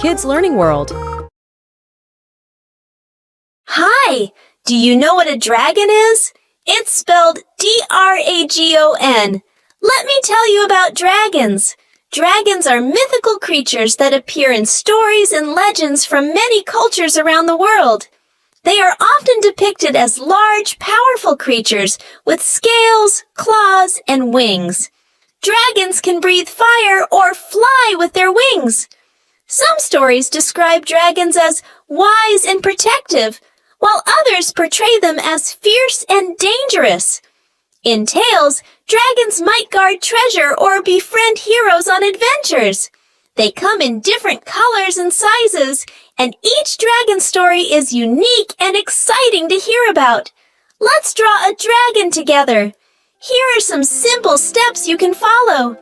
Kids Learning World. Hi! Do you know what a dragon is? It's spelled D-R-A-G-O-N. Let me tell you about dragons. Dragons are mythical creatures that appear in stories and legends from many cultures around the world. They are often depicted as large, powerful creatures with scales, claws, and wings. Dragons can breathe fire or fly with their wings. Some stories describe dragons as wise and protective, while others portray them as fierce and dangerous. In tales, dragons might guard treasure or befriend heroes on adventures. They come in different colors and sizes, and each dragon story is unique and exciting to hear about. Let's draw a dragon together. Here are some simple steps you can follow.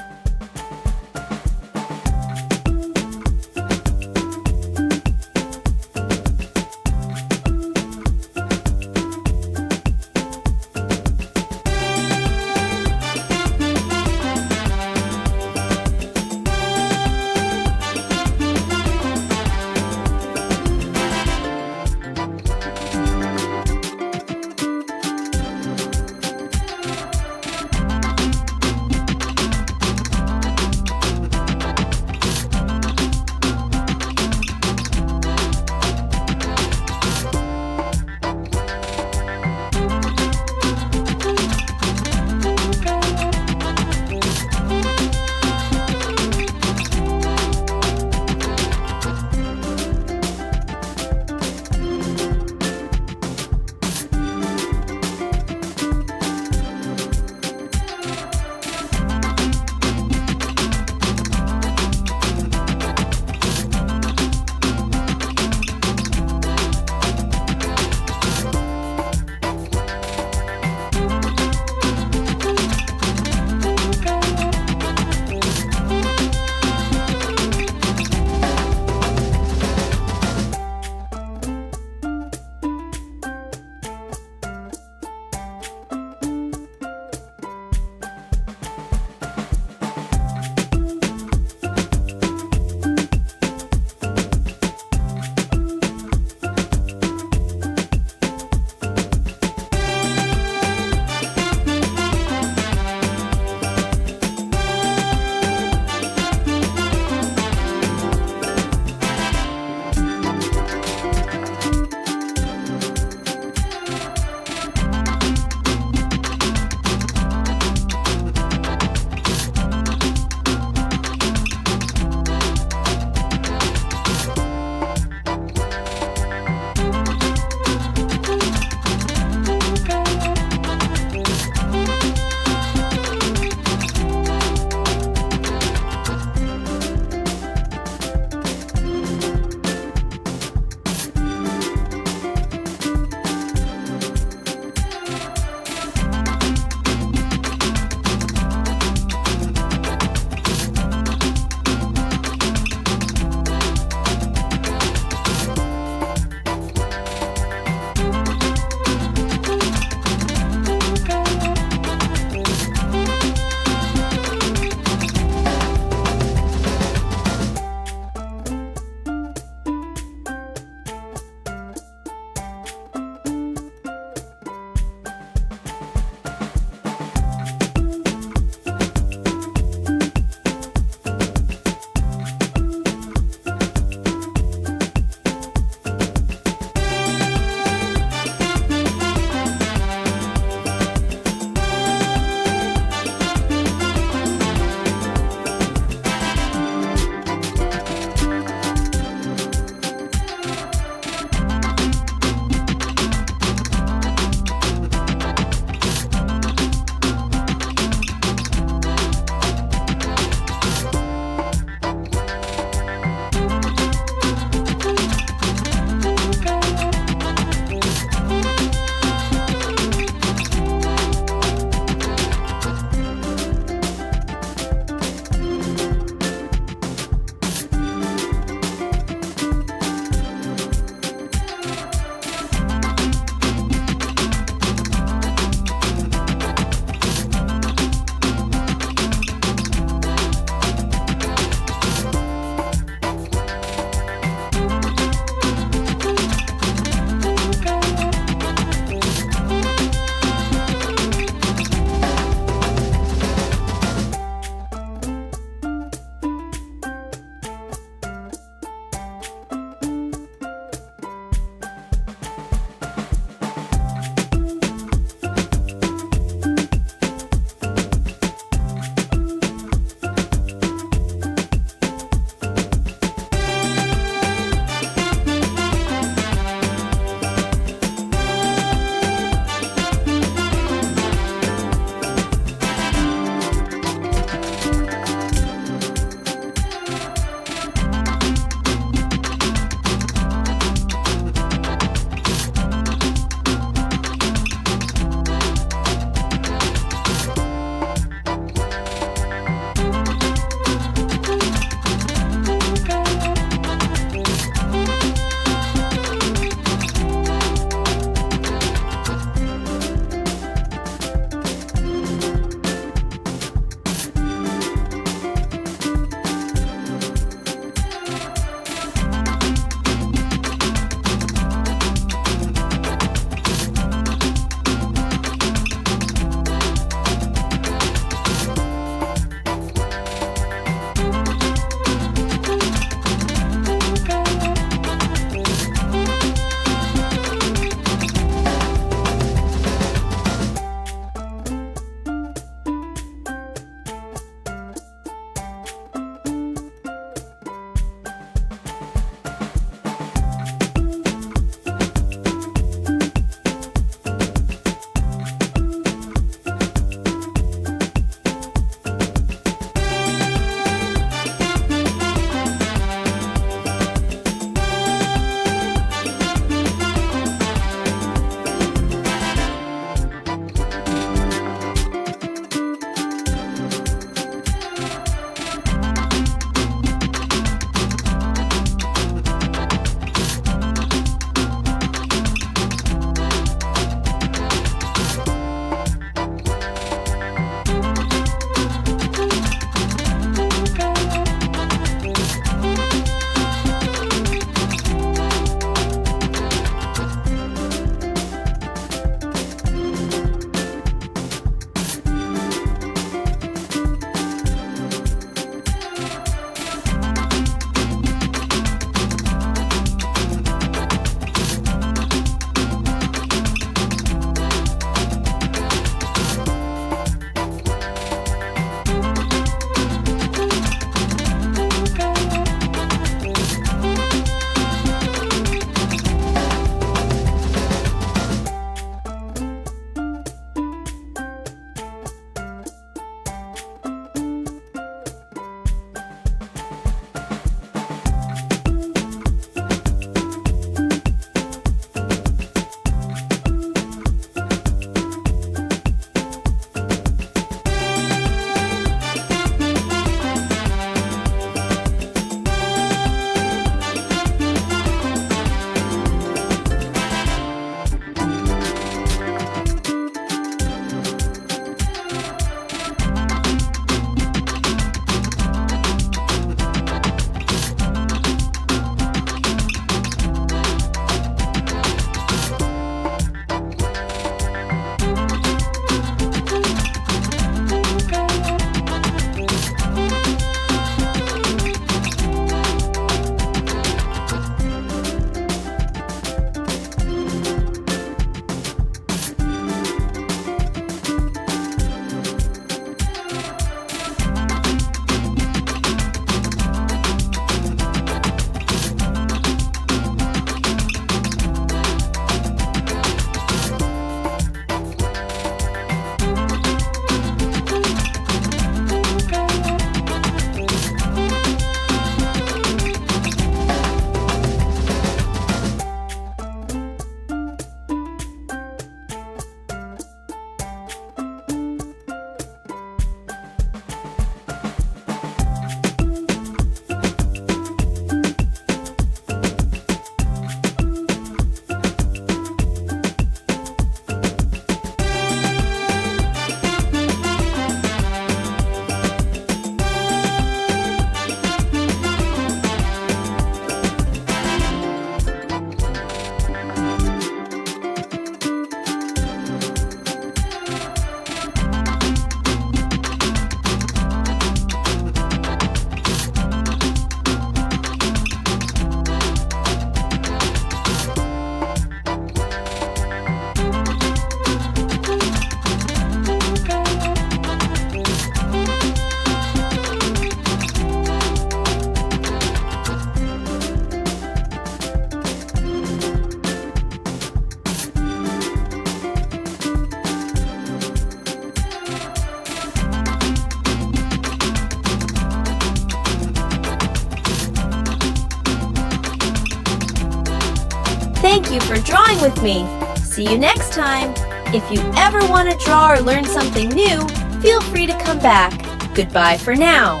thank you for drawing with me. See you next time. If you ever want to draw or learn something new, feel free to come back. Goodbye for now.